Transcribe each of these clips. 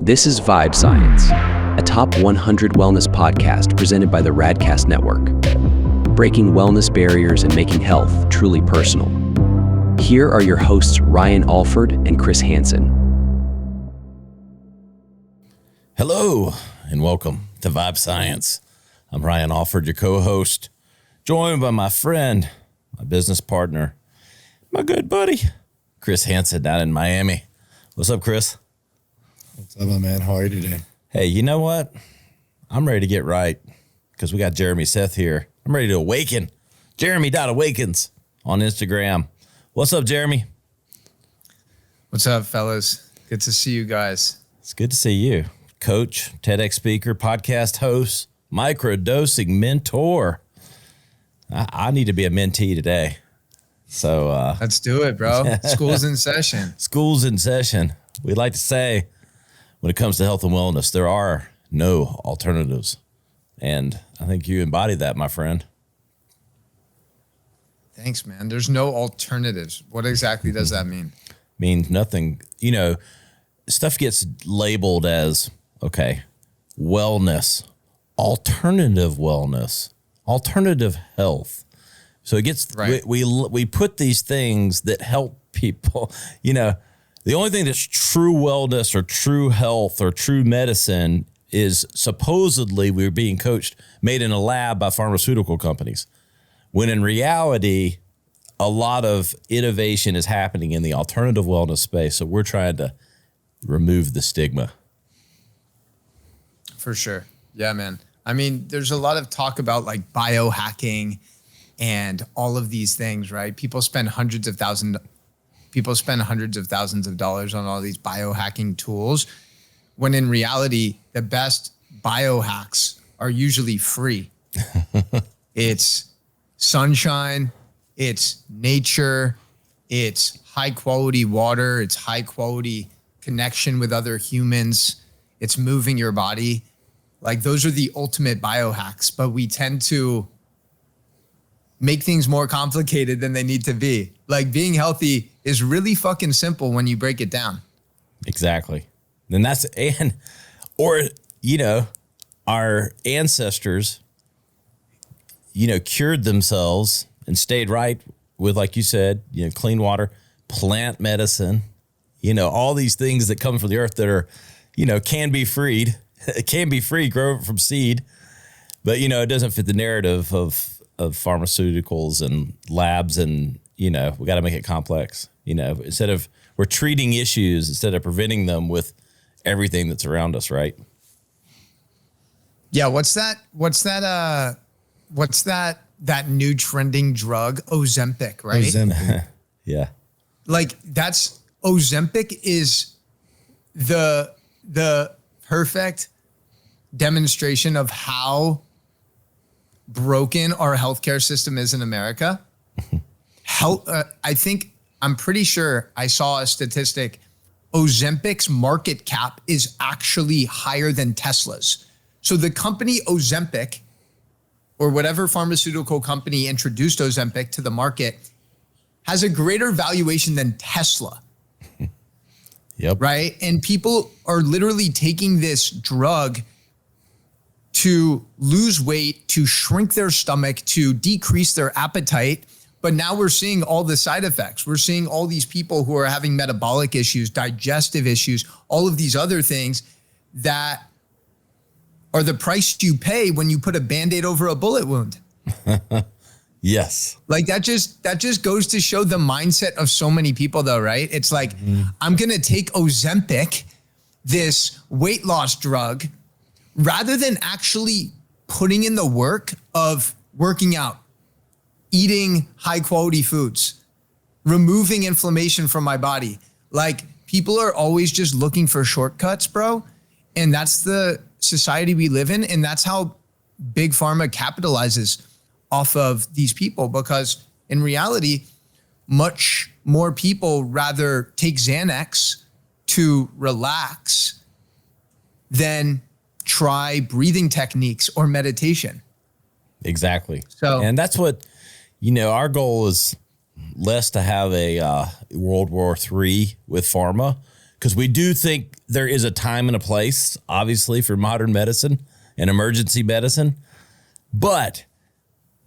This is Vibe Science, a top 100 wellness podcast presented by the Radcast Network, breaking wellness barriers and making health truly personal. Here are your hosts, Ryan Alford and Chris Hansen. Hello, and welcome to Vibe Science. I'm Ryan Alford, your co-host, joined by my friend, my business partner, my good buddy, Chris Hansen down in Miami. What's up, Chris? What's up, my man? How are you today? Hey, you know what? I'm ready to get right because we got Jeremy Seth here. I'm ready to awaken. Jeremy.Awakens on Instagram. What's up, Jeremy? What's up, fellas? Good to see you guys. It's good to see you. Coach, TEDx speaker, podcast host, microdosing mentor. I need to be a mentee today. So let's do it, bro. School's in session. School's in session. We like to say when it comes to health and wellness, there are no alternatives. And I think you embody that, my friend. Thanks, man. There's no alternatives. What exactly does that mean? Means nothing. You know, stuff gets labeled as, okay, wellness, alternative health. So it gets, right. we put these things that help people, you know. The only thing that's true wellness or true health or true medicine is supposedly we're being coached, made in a lab by pharmaceutical companies. When in reality, a lot of innovation is happening in the alternative wellness space. So we're trying to remove the stigma. For sure. Yeah, man. I mean, there's a lot of talk about like biohacking and all of these things, right? People spend hundreds of thousands of dollars on all these biohacking tools, when in reality, the best biohacks are usually free. It's sunshine, it's nature, it's high quality water, it's high quality connection with other humans, it's moving your body. Like those are the ultimate biohacks, but we tend to make things more complicated than they need to be. Like being healthy is really fucking simple when you break it down. Exactly. You know, our ancestors, you know, cured themselves and stayed right with, like you said, you know, clean water, plant medicine, you know, all these things that come from the earth that are, you know, can be freed. It can be free, grow from seed, but, you know, it doesn't fit the narrative of pharmaceuticals and labs, and, you know, we got to make it complex. You know, we're treating issues instead of preventing them with everything that's around us, right? Yeah, what's that new trending drug? Ozempic, right? Ozempic. Yeah. Like Ozempic is the perfect demonstration of how broken our healthcare system is in America. I'm pretty sure I saw a statistic. Ozempic's market cap is actually higher than Tesla's. So the company Ozempic, or whatever pharmaceutical company introduced Ozempic to the market, has a greater valuation than Tesla. Yep. Right? And people are literally taking this drug to lose weight, to shrink their stomach, to decrease their appetite. But now we're seeing all the side effects. We're seeing all these people who are having metabolic issues, digestive issues, all of these other things that are the price you pay when you put a Band-Aid over a bullet wound. Yes. Like that just goes to show the mindset of so many people though, right? It's like, I'm going to take Ozempic, this weight loss drug, rather than actually putting in the work of working out, eating high quality foods, removing inflammation from my body. Like people are always just looking for shortcuts, bro. And that's the society we live in. And that's how big pharma capitalizes off of these people, because in reality, much more people rather take Xanax to relax than try breathing techniques or meditation. Exactly. So, and that's what, you know, our goal is less to have a World War III with pharma, because we do think there is a time and a place, obviously, for modern medicine and emergency medicine. But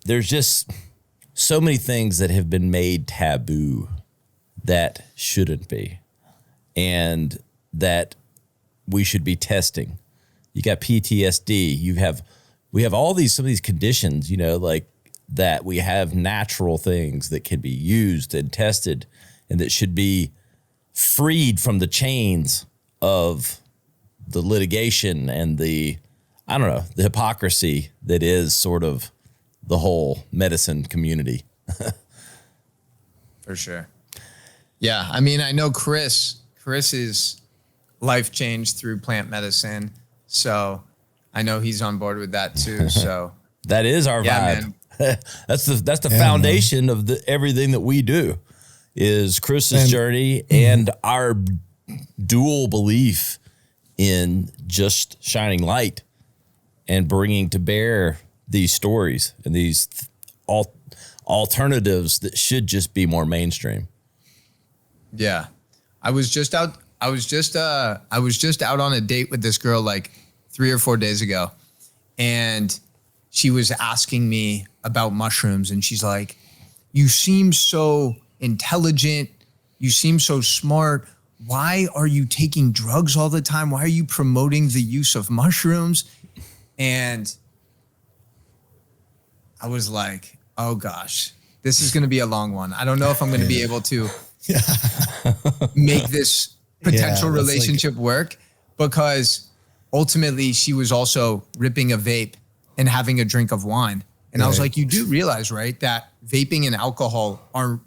there's just so many things that have been made taboo that shouldn't be, and that we should be testing. You got PTSD. We have all some of these conditions, like that we have natural things that can be used and tested, and that should be freed from the chains of the litigation and the hypocrisy that is sort of the whole medicine community. For sure. Yeah. I mean, I know Chris's life changed through plant medicine. So I know he's on board with that too. So that is our vibe. That's the foundation of everything that we do is Chris's journey and our dual belief in just shining light and bringing to bear these stories and these alternatives that should just be more mainstream. Yeah. I was just out on a date with this girl like 3 or 4 days ago, and she was asking me about mushrooms, and she's like, "You seem so intelligent. You seem so smart. Why are you taking drugs all the time? Why are you promoting the use of mushrooms?" And I was like, oh gosh, this is going to be a long one. I don't know if I'm going to be able to make this potential relationship work, because ultimately she was also ripping a vape and having a drink of wine. And I was like, you do realize, right, that vaping and alcohol are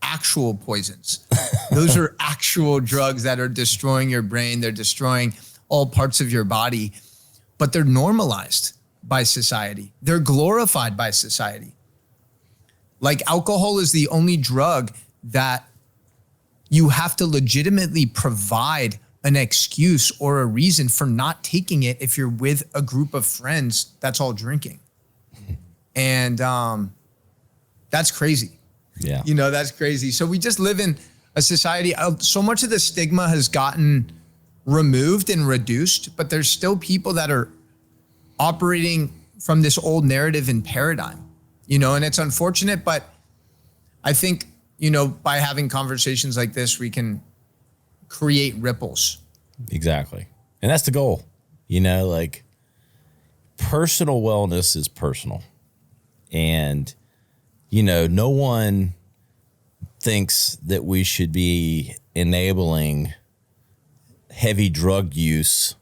actual poisons. Those are actual drugs that are destroying your brain. They're destroying all parts of your body, but they're normalized by society. They're glorified by society. Like alcohol is the only drug that you have to legitimately provide an excuse or a reason for not taking it if you're with a group of friends that's all drinking. And that's crazy. Yeah. That's crazy. So we just live in a society, so much of the stigma has gotten removed and reduced, but there's still people that are operating from this old narrative and paradigm, and it's unfortunate, but I think, by having conversations like this, we can create ripples. Exactly. And that's the goal, like personal wellness is personal. And, no one thinks that we should be enabling heavy drug use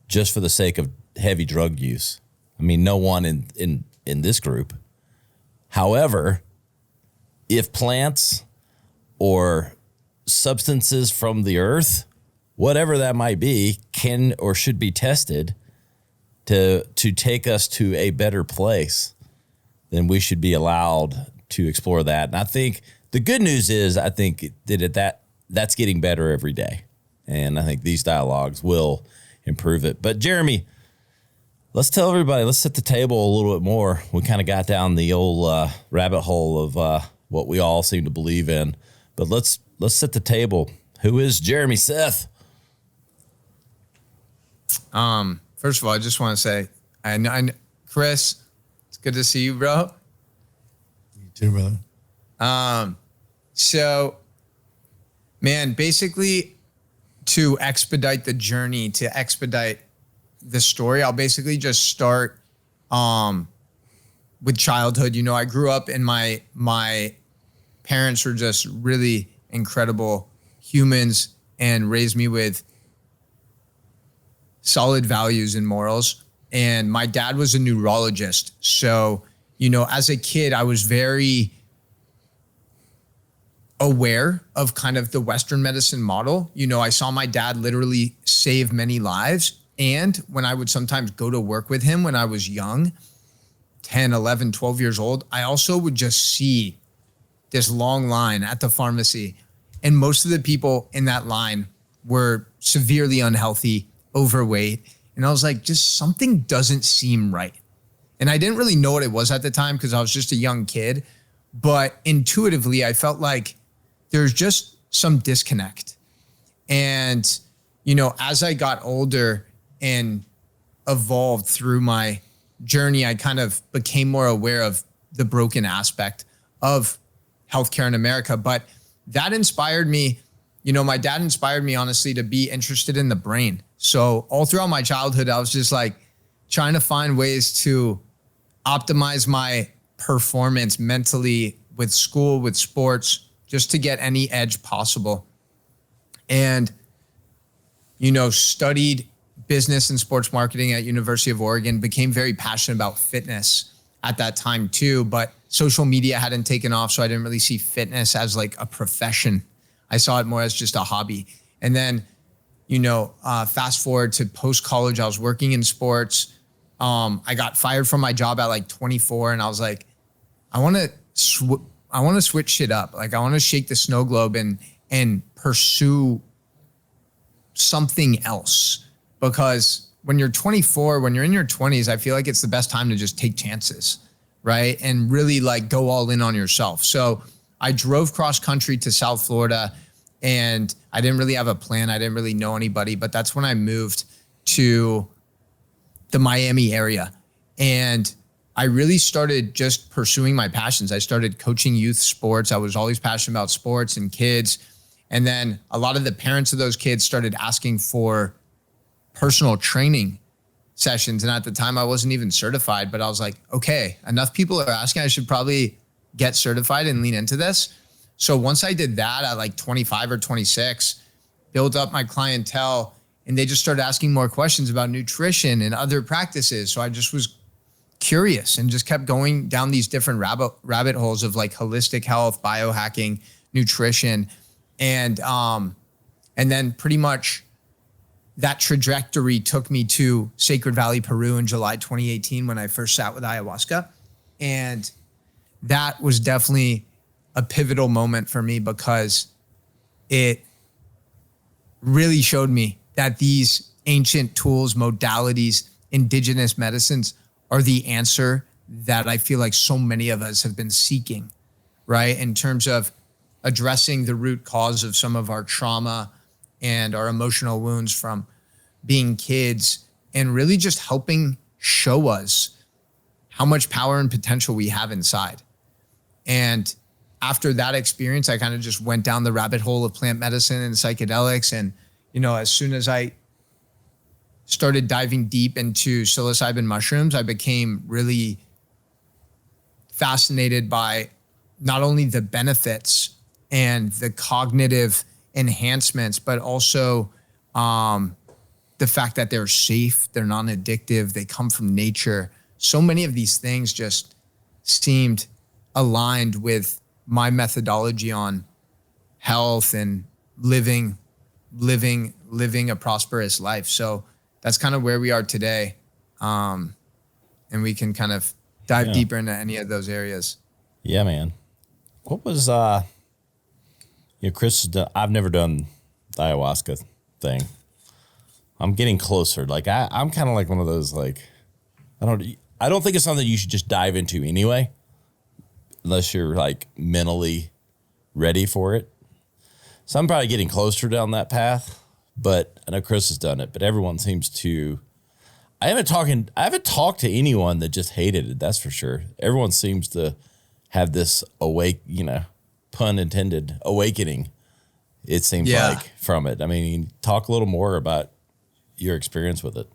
just for the sake of heavy drug use. I mean, no one in this group. However, if plants or substances from the earth, whatever that might be, can or should be tested to take us to a better place, then we should be allowed to explore that. And I think the good news is I think that's getting better every day. And I think these dialogues will improve it. But Jeremy, let's tell everybody, let's set the table a little bit more. We kind of got down the old rabbit hole of what we all seem to believe in. But let's set the table. Who is Jeremy Seth? First of all, I just want to say, I know, Chris, it's good to see you, bro. You too, brother. So, man, basically to expedite the journey, to expedite the story, I'll basically just start with childhood. I grew up and my parents were just really incredible humans and raised me with solid values and morals. And my dad was a neurologist. So, as a kid, I was very aware of kind of the Western medicine model. I saw my dad literally save many lives. And when I would sometimes go to work with him when I was young, 10, 11, 12 years old, I also would just see this long line at the pharmacy. And most of the people in that line were severely unhealthy, overweight. And I was like, just something doesn't seem right. And I didn't really know what it was at the time because I was just a young kid. But intuitively, I felt like there's just some disconnect. And as I got older and evolved through my journey, I kind of became more aware of the broken aspect of healthcare in America. But that inspired me. My dad inspired me, honestly, to be interested in the brain. So all throughout my childhood, I was just like trying to find ways to optimize my performance mentally with school, with sports, just to get any edge possible. And, studied business and sports marketing at University of Oregon, became very passionate about fitness at that time too, but social media hadn't taken off. So I didn't really see fitness as like a profession. I saw it more as just a hobby. And then, fast forward to post-college, I was working in sports. I got fired from my job at like 24, and I was like, I want to switch shit up. Like, I want to shake the snow globe and pursue something else. Because when you're 24, when you're in your 20s, I feel like it's the best time to just take chances, right? And really like go all in on yourself. So I drove cross country to South Florida, and I didn't really have a plan. I didn't really know anybody, but that's when I moved to the Miami area. And I really started just pursuing my passions. I started coaching youth sports. I was always passionate about sports and kids. And then a lot of the parents of those kids started asking for personal training sessions. And at the time I wasn't even certified, but I was like, okay, enough people are asking, I should probably get certified and lean into this. So once I did that at like 25 or 26, built up my clientele, and they just started asking more questions about nutrition and other practices. So I just was curious and just kept going down these different rabbit holes of like holistic health, biohacking, nutrition. And then pretty much that trajectory took me to Sacred Valley, Peru in July 2018 when I first sat with ayahuasca. And that was definitely a pivotal moment for me, because it really showed me that these ancient tools, modalities, indigenous medicines are the answer that I feel like so many of us have been seeking, right? In terms of addressing the root cause of some of our trauma and our emotional wounds from being kids, and really just helping show us how much power and potential we have inside. And after that experience, I kind of just went down the rabbit hole of plant medicine and psychedelics. And, as soon as I started diving deep into psilocybin mushrooms, I became really fascinated by not only the benefits and the cognitive enhancements, but also the fact that they're safe, they're non-addictive, they come from nature. So many of these things just seemed aligned with my methodology on health and living a prosperous life. So that's kind of where we are today. And we can kind of dive deeper into any of those areas. Yeah, man. What was, Chris, I've never done the ayahuasca thing. I'm getting closer. Like I'm kind of like one of those, like, I don't think it's something you should just dive into anyway, unless you're like mentally ready for it. So I'm probably getting closer down that path, but I know Chris has done it, but everyone seems to, I haven't talked to anyone that just hated it. That's for sure. Everyone seems to have this pun intended, awakening. It seems like from it. I mean, talk a little more about your experience with it.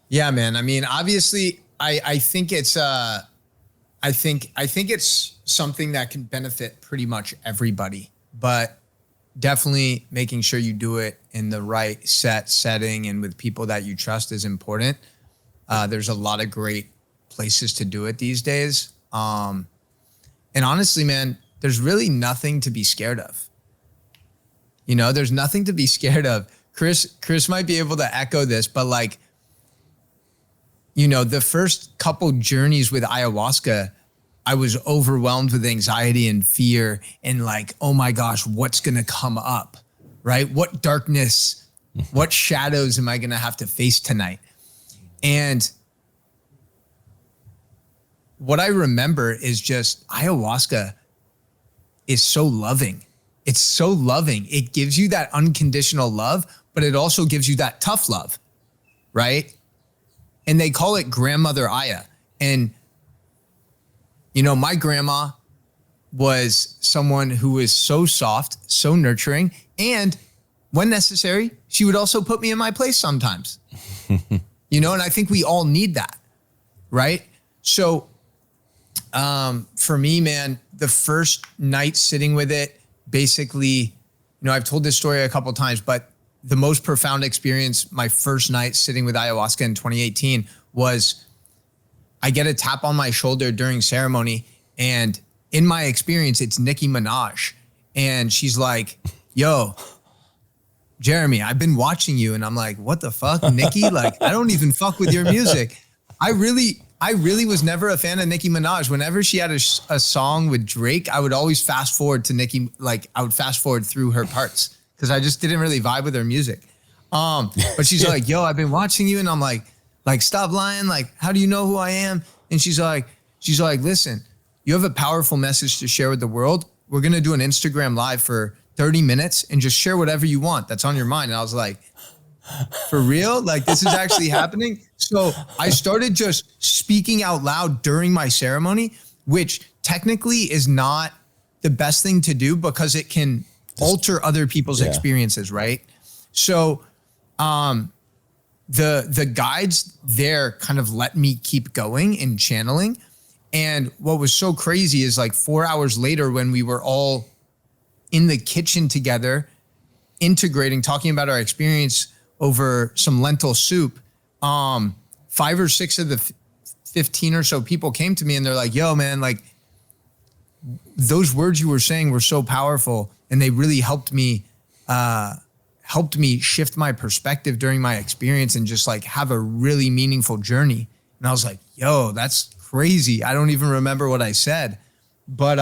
Yeah, man. I mean, obviously I think it's I think it's something that can benefit pretty much everybody, but definitely making sure you do it in the right setting and with people that you trust is important. There's a lot of great places to do it these days. And honestly, man, there's really nothing to be scared of. There's nothing to be scared of. Chris might be able to echo this, but like, the first couple journeys with ayahuasca, I was overwhelmed with anxiety and fear and like, oh my gosh, what's going to come up, right? What darkness, what shadows am I going to have to face tonight? And what I remember is just ayahuasca is so loving. it's so loving. It gives you that unconditional love, but it also gives you that tough love, right? And they call it grandmother Aya. And, you know, my grandma was someone who was so soft, so nurturing, and when necessary, she would also put me in my place sometimes. You know, and I think we all need that, right? So for me, man, the first night sitting with it, basically, you know, I've told this story a couple of times, but the most profound experience, my first night sitting with ayahuasca in 2018 was I get a tap on my shoulder during ceremony, and in my experience, it's Nicki Minaj. And she's like, yo, Jeremy, I've been watching you. And I'm like, what the fuck, Nicki? Like, I don't even fuck with your music. I really was never a fan of Nicki Minaj. Whenever she had a song with Drake, I would always fast forward to Nicki. Like, I would fast forward through her parts because I just didn't really vibe with her music. But she's like, yo, I've been watching you. And I'm like, stop lying. Like, how do you know who I am? And she's like, listen, you have a powerful message to share with the world. We're going to do an Instagram live for 30 minutes and just share whatever you want that's on your mind. And I was like, for real? Like, this is actually happening? So I started just speaking out loud during my ceremony, which technically is not the best thing to do because it can alter other people's experiences, right? So the guides there kind of let me keep going and channeling. And what was so crazy is like 4 hours later when we were all in the kitchen together, integrating, talking about our experience over some lentil soup, 5 or 6 of the 15 or so people came to me and they're like, yo, man, like those words you were saying were so powerful and they really helped me shift my perspective during my experience and just like have a really meaningful journey. And I was like, yo, that's crazy. I don't even remember what I said, but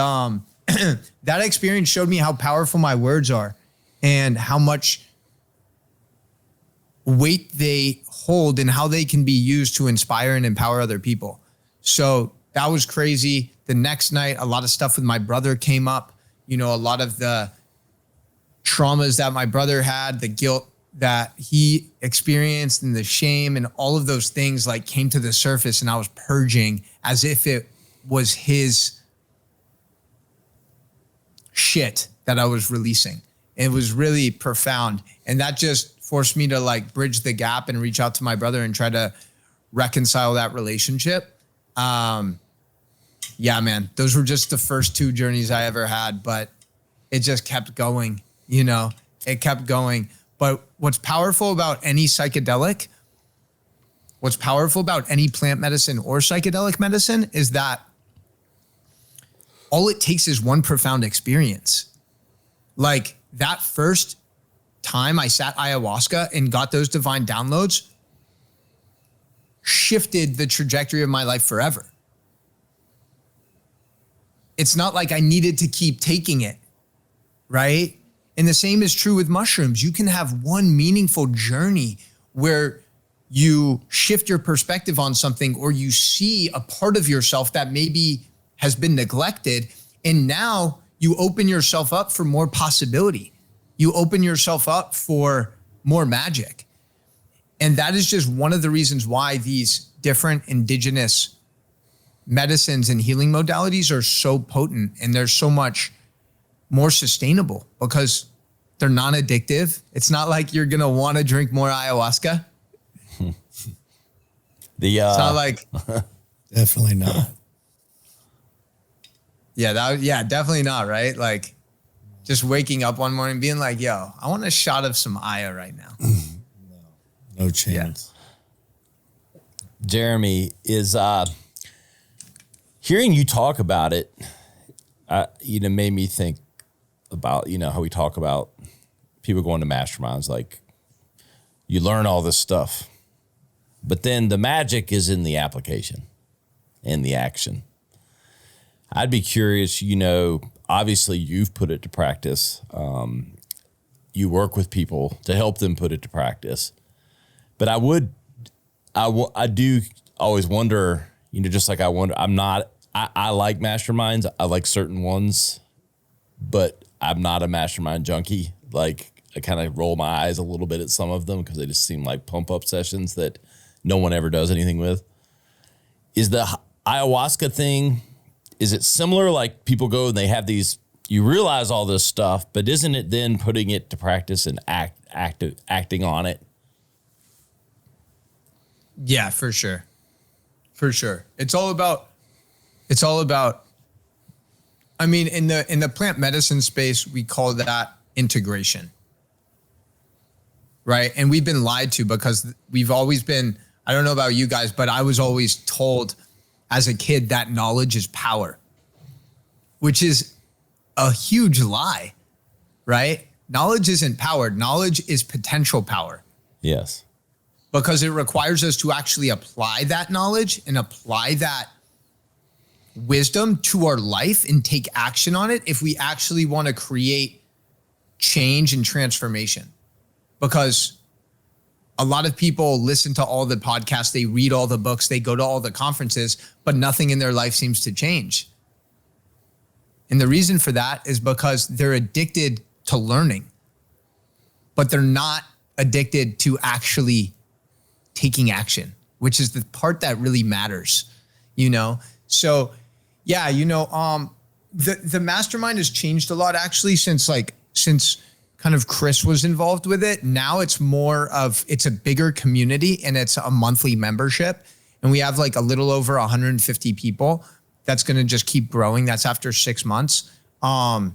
that experience showed me how powerful my words are and how much weight they hold and how they can be used to inspire and empower other people. So that was crazy. The next night, a lot of stuff with my brother came up, you know, a lot of the traumas that my brother had, the guilt that he experienced and the shame and all of those things like came to the surface, and I was purging as if it was his shit that I was releasing. It was really profound. And that just forced me to like bridge the gap and reach out to my brother and try to reconcile that relationship. Yeah, man, those were just the first 2 journeys I ever had, but it just kept going, you know, it kept going. But what's powerful about any psychedelic, what's powerful about any plant medicine or psychedelic medicine is that all it takes is one profound experience. Like that first time I sat ayahuasca and got those divine downloads shifted the trajectory of my life forever. It's not like I needed to keep taking it, right? And the same is true with mushrooms. You can have one meaningful journey where you shift your perspective on something or you see a part of yourself that maybe has been neglected. And now you open yourself up for more possibility. You open yourself up for more magic. And that is just one of the reasons why these different indigenous medicines and healing modalities are so potent and they're so much more sustainable because they're non-addictive. It's not like you're going to want to drink more ayahuasca. It's not like... Definitely not. Yeah, definitely not, right? Like just waking up one morning being like, yo, I want a shot of some Aya right now. No chance. Yeah. Jeremy, is hearing you talk about it, made me think about, how we talk about people going to masterminds. Like you learn all this stuff, but then the magic is in the application and the action. I'd be curious, obviously you've put it to practice. You work with people to help them put it to practice. But I do always wonder, just like I wonder, I like masterminds. I like certain ones, but I'm not a mastermind junkie. Like, I kind of roll my eyes a little bit at some of them because they just seem like pump up sessions that no one ever does anything with. Is the ayahuasca thing, is it similar? Like, people go and they have these, you realize all this stuff, but isn't it then putting it to practice and acting on it? Yeah, for sure. For sure. It's all about, I mean, in the plant medicine space, we call that integration. Right. And we've been lied to because we've always been, I don't know about you guys, but I was always told as a kid that knowledge is power, which is a huge lie, right? Knowledge isn't power. Knowledge is potential power. Yes. Because it requires us to actually apply that knowledge and apply that wisdom to our life and take action on it if we actually want to create change and transformation. Because a lot of people listen to all the podcasts, they read all the books, they go to all the conferences, but nothing in their life seems to change. And the reason for that is because they're addicted to learning, but they're not addicted to actually taking action, which is the part that really matters, you know? So yeah, the mastermind has changed a lot actually since kind of Chris was involved with it. Now it's it's a bigger community and it's a monthly membership. And we have like a little over 150 people. That's going to just keep growing. That's after 6 months. But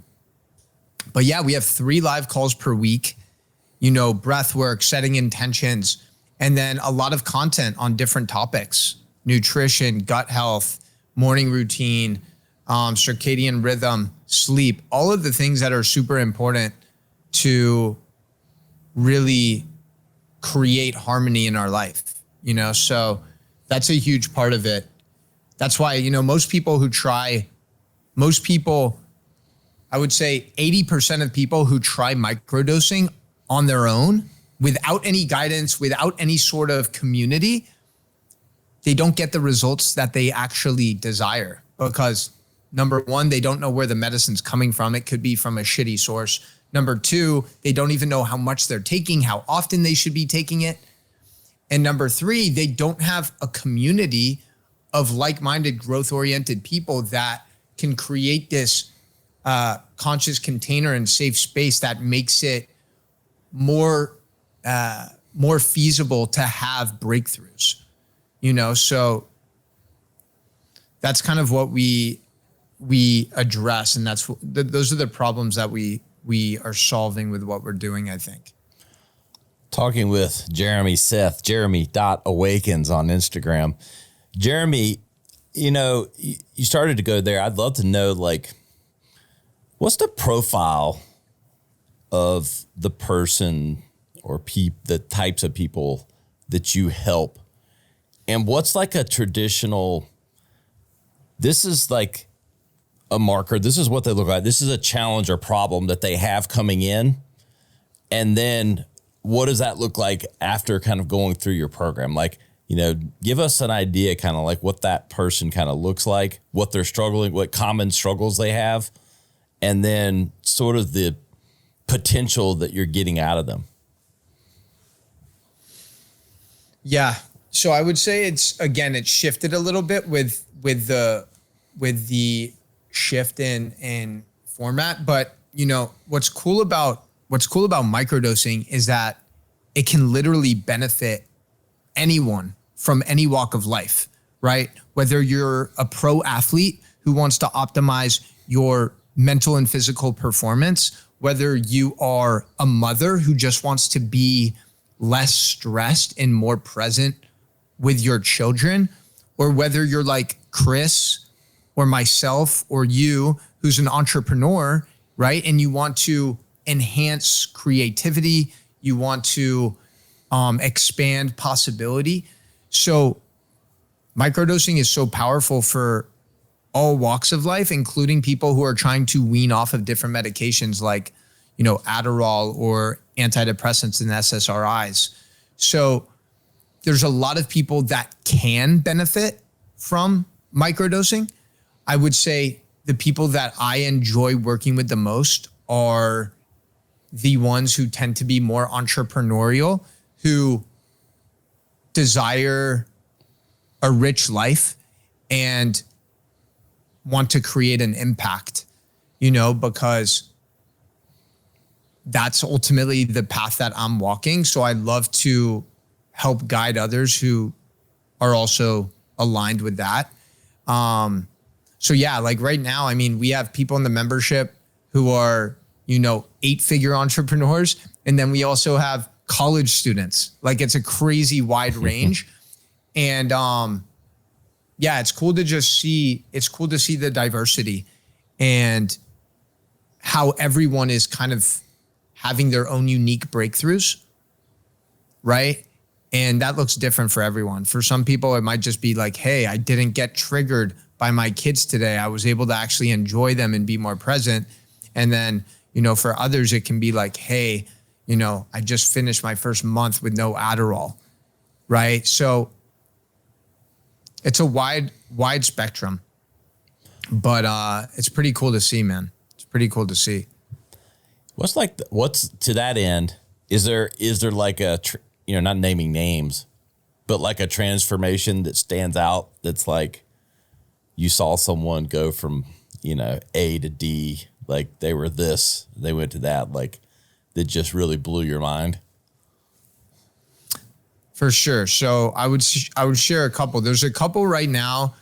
yeah, we have 3 live calls per week, breath work, setting intentions, and then a lot of content on different topics, nutrition, gut health, morning routine, circadian rhythm, sleep, all of the things that are super important to really create harmony in our life, so that's a huge part of it. That's why, most people, I would say 80% of people who try microdosing on their own without any guidance, without any sort of community, they don't get the results that they actually desire because number one, they don't know where the medicine's coming from. It could be from a shitty source. Number 2, they don't even know how much they're taking, how often they should be taking it. And number 3, they don't have a community of like-minded, growth-oriented people that can create this conscious container and safe space that makes it more feasible to have breakthroughs. So that's kind of what we address, and those are the problems that we are solving with what we're doing, I think. Talking with Jeremy Seth, Jeremy.Awakens on Instagram. Jeremy, you started to go there. I'd love to know, what's the profile of the person or the types of people that you help? And what's like a traditional, this is like a marker, this is what they look like, this is a challenge or problem that they have coming in. And then what does that look like after kind of going through your program? Give us an idea kind of like what that person kind of looks like, what they're struggling, what common struggles they have, and then sort of the potential that you're getting out of them. Yeah. So I would say it's shifted a little bit with the shift in format. But what's cool about microdosing is that it can literally benefit anyone from any walk of life, right? Whether you're a pro athlete who wants to optimize your mental and physical performance, whether you are a mother who just wants to be less stressed and more present with your children, or whether you're like Chris or myself or you who's an entrepreneur, right? And you want to enhance creativity, you want to expand possibility. So microdosing is so powerful for all walks of life, including people who are trying to wean off of different medications like, Adderall or antidepressants and SSRIs. So there's a lot of people that can benefit from microdosing. I would say the people that I enjoy working with the most are the ones who tend to be more entrepreneurial, who desire a rich life and want to create an impact, because that's ultimately the path that I'm walking. So I love to help guide others who are also aligned with that. So yeah, like right now, I mean, we have people in the membership who are, 8-figure entrepreneurs. And then we also have college students. Like it's a crazy wide range. And yeah, it's cool to see the diversity and how everyone is kind of having their own unique breakthroughs, right? And that looks different for everyone. For some people, it might just be like, hey, I didn't get triggered by my kids today. I was able to actually enjoy them and be more present. And then, for others, it can be like, hey, I just finished my first month with no Adderall, right? So it's a wide spectrum, but it's pretty cool to see, man. It's pretty cool to see. What's to that end? Is there like a, not naming names, but like a transformation that stands out? That's like you saw someone go from, A to D, like they were this, they went to that, like that just really blew your mind. For sure. So I would share a couple. There's a couple right now.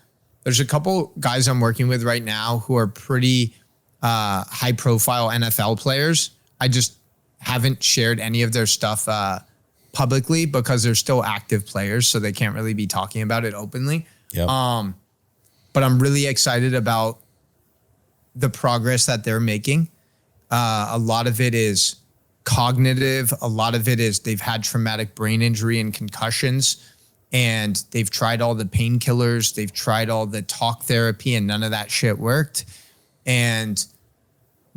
There's a couple guys I'm working with right now who are pretty high profile NFL players. I just haven't shared any of their stuff publicly because they're still active players, so they can't really be talking about it openly. Yep. But I'm really excited about the progress that they're making. A lot of it is cognitive. A lot of it is they've had traumatic brain injury and concussions, and they've tried all the painkillers. They've tried all the talk therapy, and none of that shit worked. And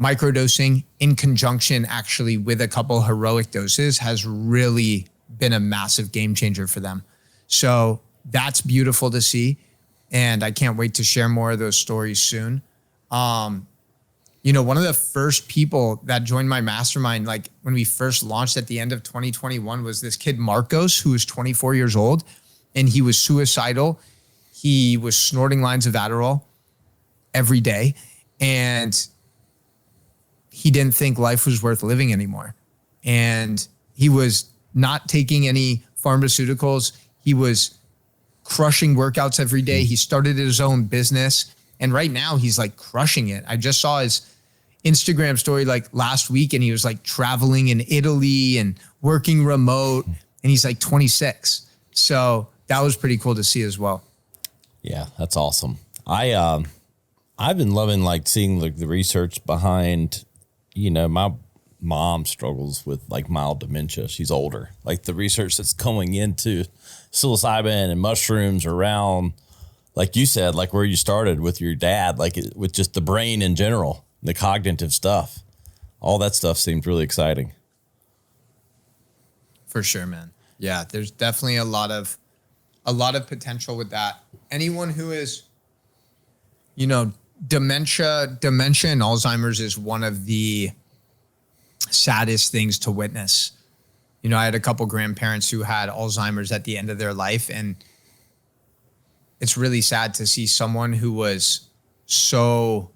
microdosing in conjunction actually with a couple heroic doses has really been a massive game changer for them. So that's beautiful to see. And I can't wait to share more of those stories soon. One of the first people that joined my mastermind, like when we first launched at the end of 2021, was this kid, Marcos, who was 24 years old, and he was suicidal. He was snorting lines of Adderall every day, and he didn't think life was worth living anymore. And he was not taking any pharmaceuticals. He was crushing workouts every day. He started his own business. And right now he's like crushing it. I just saw his Instagram story like last week, and he was like traveling in Italy and working remote, and he's like 26. So that was pretty cool to see as well. Yeah, that's awesome. I've been loving like seeing like the research behind, my mom struggles with like mild dementia. She's older. Like the research that's going into psilocybin and mushrooms around, like you said, like where you started with your dad, like with just the brain in general, the cognitive stuff, all that stuff seems really exciting. For sure, man. Yeah, there's definitely a lot of potential with that. Anyone who is, dementia and Alzheimer's is one of the saddest things to witness. I had a couple grandparents who had Alzheimer's at the end of their life, and it's really sad to see someone who was so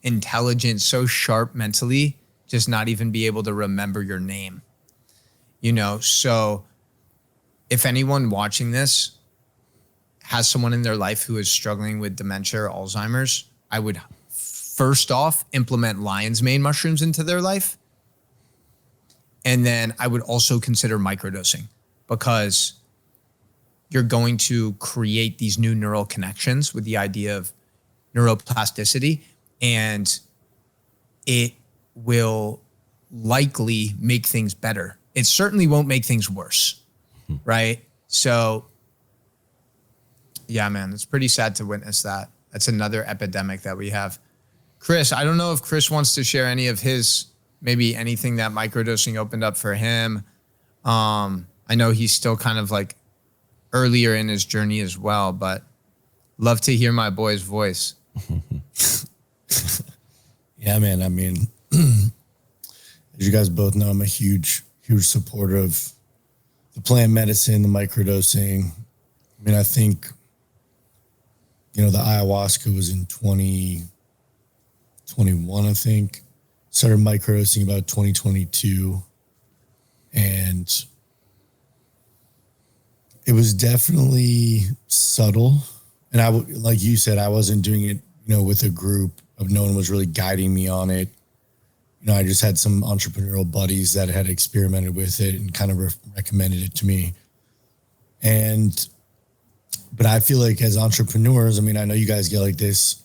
intelligent, so sharp mentally, just not even be able to remember your name. So if anyone watching this has someone in their life who is struggling with dementia or Alzheimer's, I would first off implement lion's mane mushrooms into their life. And then I would also consider microdosing, because you're going to create these new neural connections with the idea of neuroplasticity, and it will likely make things better. It certainly won't make things worse, right? So yeah, man, it's pretty sad to witness that. That's another epidemic that we have. Chris, I don't know if Chris wants to share any of his, maybe anything that microdosing opened up for him. I know he's still kind of like earlier in his journey as well, but love to hear my boy's voice. Yeah, man. I mean, as you guys both know, I'm a huge supporter of the plant medicine, the microdosing. I mean, I think, the ayahuasca was in 2021, I think. Started microdosing about 2022. And it was definitely subtle. And like you said, I wasn't doing it, with a group of no one was really guiding me on it. I just had some entrepreneurial buddies that had experimented with it and kind of recommended it to me. But I feel like as entrepreneurs, I mean, I know you guys get like this,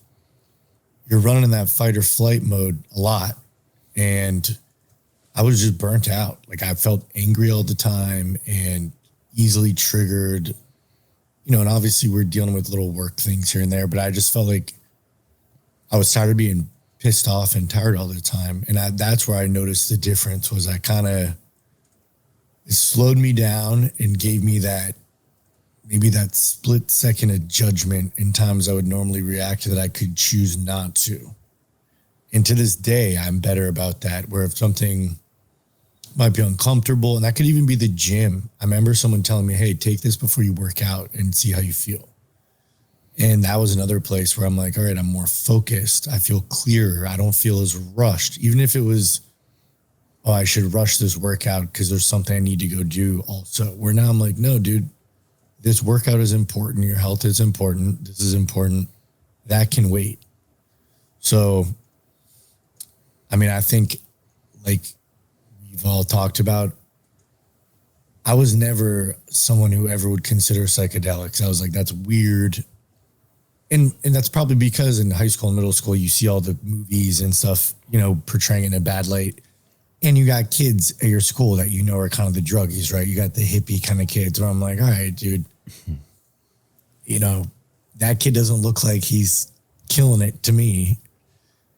you're running in that fight or flight mode a lot. And I was just burnt out. Like I felt angry all the time and easily triggered, and obviously we're dealing with little work things here and there, but I just felt like I was tired of being pissed off and tired all the time. And that's where I noticed the difference was it slowed me down and gave me maybe that split second of judgment in times I would normally react to that I could choose not to. And to this day, I'm better about that, where if something might be uncomfortable, and that could even be the gym. I remember someone telling me, hey, take this before you work out and see how you feel. And that was another place where I'm like, all right, I'm more focused. I feel clearer. I don't feel as rushed. Even if it was, I should rush this workout because there's something I need to go do also. Where now I'm like, no, dude, this workout is important. Your health is important. This is important. That can wait. So, I mean, I think like we've all talked about, I was never someone who ever would consider psychedelics. I was like, that's weird. And that's probably because in high school and middle school, you see all the movies and stuff, portraying it in a bad light. And you got kids at your school that are kind of the druggies, right? You got the hippie kind of kids where I'm like, all right, dude, that kid doesn't look like he's killing it to me.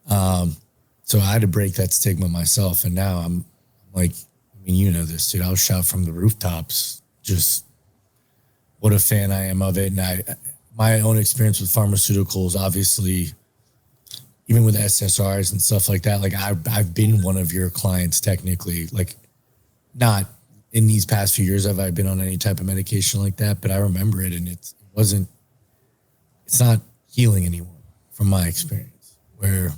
So I had to break that stigma myself. And now I'm like, I mean, this, dude, I'll shout from the rooftops, just what a fan I am of it. And my own experience with pharmaceuticals, obviously, even with SSRIs and stuff like that, like I've been one of your clients technically, like not in these past few years have I been on any type of medication like that, but I remember it and it's not healing anyone from my experience, where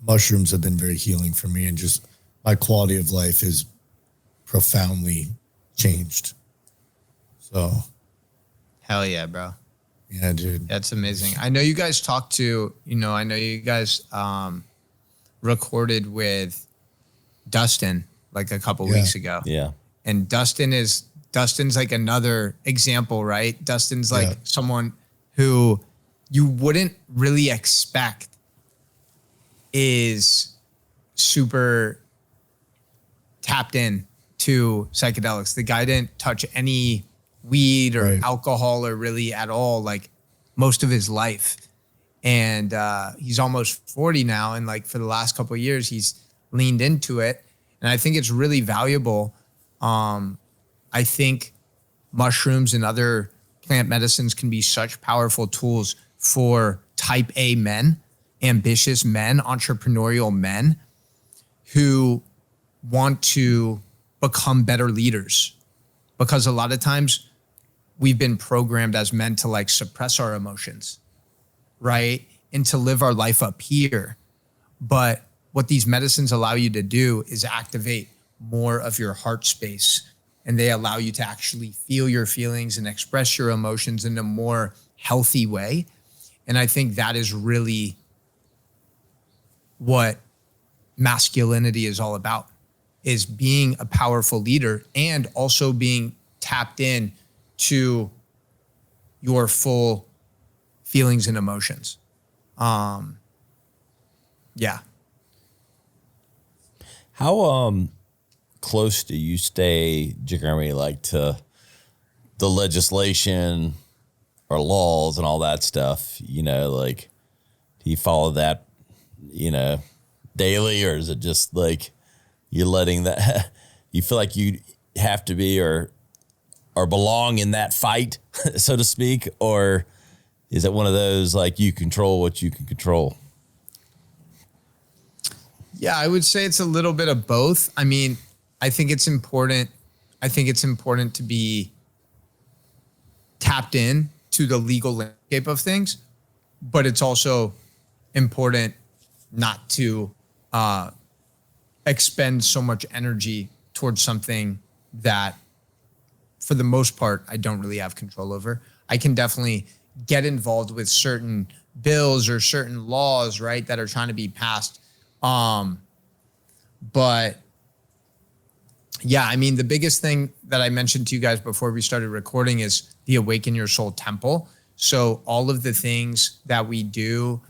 mushrooms have been very healing for me and just my quality of life is profoundly changed. So. Hell yeah, bro. Yeah, dude. That's amazing. I know you guys talked to, recorded with Dustin like a couple weeks ago. Yeah. And Dustin's like another example, right? Dustin's like someone who you wouldn't really expect is super tapped in to psychedelics. The guy didn't touch any weed or alcohol or really at all, like most of his life. And he's almost 40 now. And like for the last couple of years, he's leaned into it. And I think it's really valuable. I think mushrooms and other plant medicines can be such powerful tools for type A men, ambitious men, entrepreneurial men who want to become better leaders. Because a lot of times we've been programmed as men to like suppress our emotions, right? And to live our life up here. But what these medicines allow you to do is activate more of your heart space. And they allow you to actually feel your feelings and express your emotions in a more healthy way. And I think that is really what masculinity is all about, is being a powerful leader and also being tapped in to your full feelings and emotions. Yeah. How close do you stay, Jeremy, like to the legislation or laws and all that stuff? Like, do you follow that, daily, or is it just like you're letting that, you feel like you have to be or belong in that fight, so to speak? Or is it one of those like you control what you can control? Yeah, I would say it's a little bit of both. I mean, I think it's important. I think it's important to be tapped in to the legal landscape of things, but it's also important not to expend so much energy towards something that, for the most part, I don't really have control over. I can definitely get involved with certain bills or certain laws, right, that are trying to be passed. But yeah, I mean, the biggest thing that I mentioned to you guys before we started recording is the Awaken Your Soul Temple. So all of the things that we do,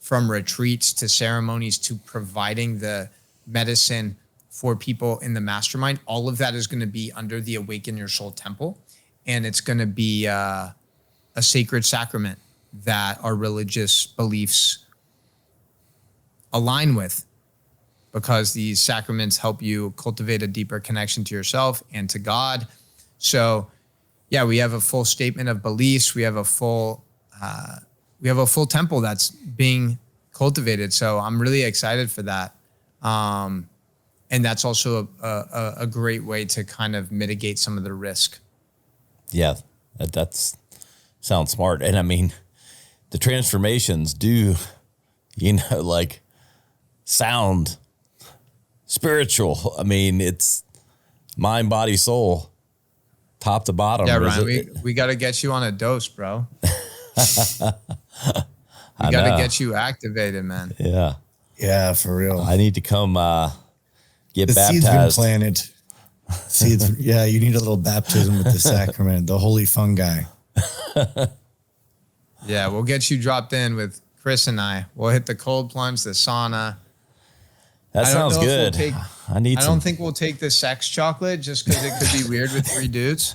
from retreats to ceremonies to providing the medicine for people in the mastermind, all of that is going to be under the Awaken Your Soul Temple. And it's going to be a sacred sacrament that our religious beliefs align with, because these sacraments help you cultivate a deeper connection to yourself and to God. So yeah, we have a full statement of beliefs. We have a full temple that's being cultivated. So I'm really excited for that. And that's also a great way to kind of mitigate some of the risk. Yeah, that's sounds smart. And I mean, the transformations do, like sound spiritual. I mean, it's mind, body, soul, top to bottom. Yeah, Ryan, we got to get you on a dose, bro. We got to get you activated, man. Yeah. Yeah, for real. I need to come get The baptized. seed's been planted. Yeah, you need a little baptism with the sacrament, the holy fungi. Yeah, we'll get you dropped in with Chris and I. We'll hit the cold plunge, the sauna. That sounds good. I don't think we'll take the sex chocolate just because it could be weird with 3 dudes.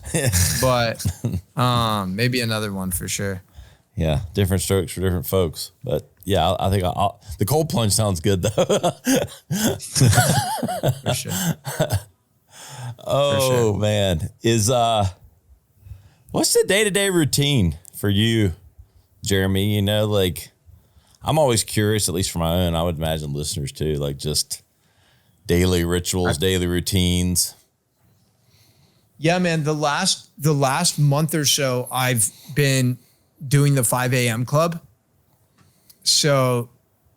But maybe another one for sure. Yeah, different strokes for different folks. But yeah, I think the cold plunge sounds good though. For sure. Oh, for sure. Man. What's the day-to-day routine for you, Jeremy? Like, I'm always curious, at least for my own, I would imagine listeners too, like just daily rituals, daily routines. Yeah, man. The last month or so, I've been doing the 5 a.m. club. So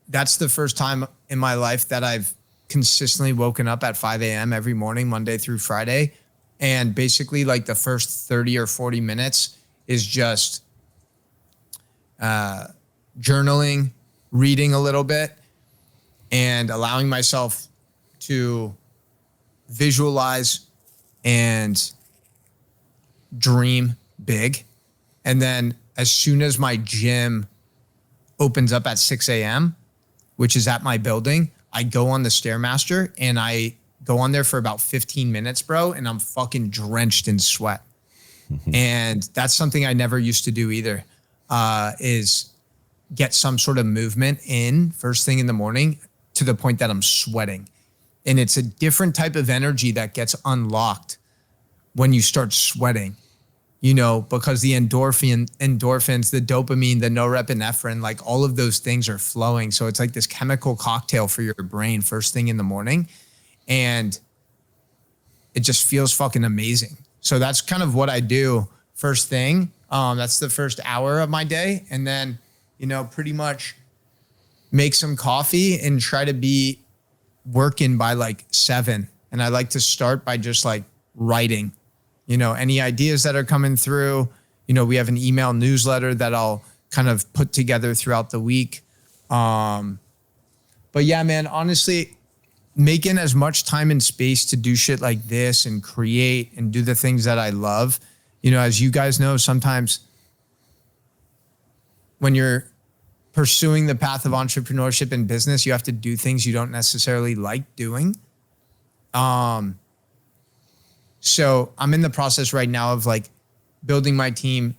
that's the first time in my life that I've consistently woken up at 5 a.m. every morning, Monday through Friday. And basically like the first 30 or 40 minutes is just journaling, reading a little bit, and allowing myself to visualize and dream big. And then as soon as my gym opens up at 6 a.m., which is at my building, I go on the Stairmaster and I go on there for about 15 minutes, bro. And I'm fucking drenched in sweat. And that's something I never used to do either, is get some sort of movement in first thing in the morning to the point that I'm sweating. And it's a different type of energy that gets unlocked when you start sweating, because the endorphins, the dopamine, the norepinephrine, like all of those things are flowing. So it's like this chemical cocktail for your brain first thing in the morning. And it just feels fucking amazing. So that's kind of what I do first thing. That's the first hour of my day. And then, pretty much make some coffee and try to be working by like 7. And I like to start by just like writing, any ideas that are coming through. We have an email newsletter that I'll kind of put together throughout the week. But yeah, man, honestly, making as much time and space to do shit like this and create and do the things that I love. As you guys know, sometimes when you're pursuing the path of entrepreneurship and business, you have to do things you don't necessarily like doing. So I'm in the process right now of like building my team,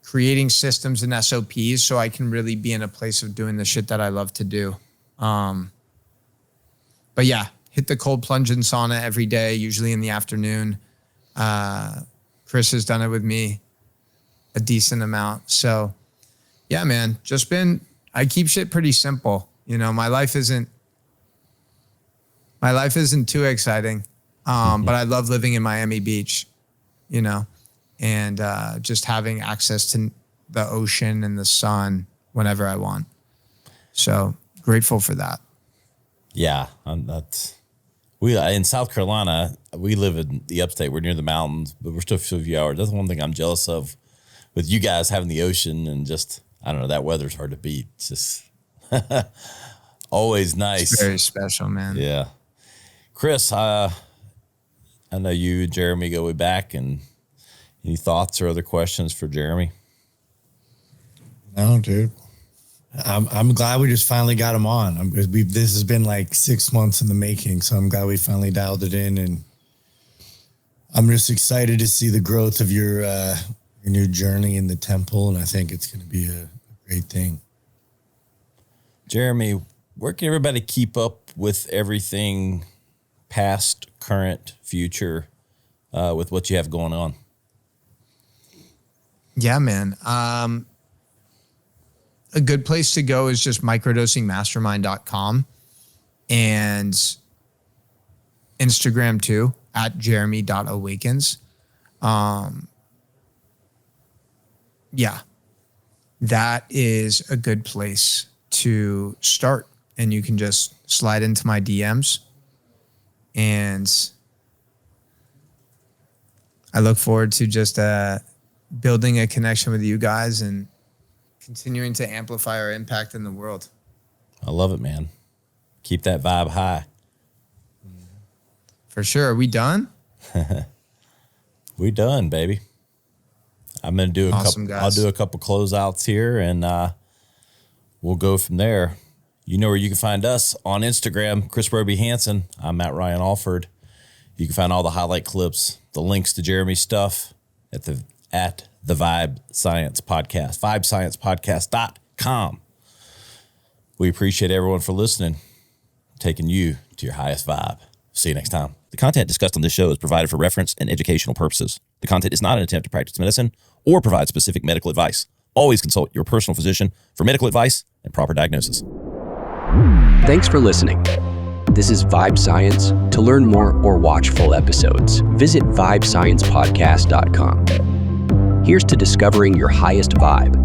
creating systems and SOPs so I can really be in a place of doing the shit that I love to do. But yeah, hit the cold plunge and sauna every day, usually in the afternoon. Chris has done it with me a decent amount. So yeah, man, I keep shit pretty simple. My life isn't My life isn't too exciting, but I love living in Miami Beach, you know, and just having access to the ocean and the sun whenever I want. So grateful for that. Yeah, we in South Carolina. We live in the upstate. We're near the mountains, but we're still a few hours. That's one thing I'm jealous of with you guys having the ocean and just, I don't know, that weather's hard to beat. It's just always nice. It's very special, man. Yeah. Chris, I know you and Jeremy go way back, and any thoughts or other questions for Jeremy? No, dude. I'm glad we just finally got him on. This has been like 6 months in the making, so I'm glad we finally dialed it in, and I'm just excited to see the growth of your new journey in the temple, and I think it's going to be a great thing. Jeremy, where can everybody keep up with everything past, current, future, with what you have going on? Yeah, man. A good place to go is just microdosing.mastermind.com and Instagram too, @Jeremy.awakens. Yeah, that is a good place to start. And you can just slide into my DMs. And I look forward to just building a connection with you guys and continuing to amplify our impact in the world. I love it, man. Keep that vibe high. For sure. Are we done? We done, baby. I'm going to do I'll do a couple closeouts here, and we'll go from there. You know where you can find us on Instagram, Chris Roby Hansen. I'm at Ryan Alford. You can find all the highlight clips, the links to Jeremy's stuff at the Vibe Science Podcast, vibesciencepodcast.com. We appreciate everyone for listening, taking you to your highest vibe. See you next time. The content discussed on this show is provided for reference and educational purposes. The content is not an attempt to practice medicine or provide specific medical advice. Always consult your personal physician for medical advice and proper diagnosis. Thanks for listening. This is Vibe Science. To learn more or watch full episodes, visit vibesciencepodcast.com. Here's to discovering your highest vibe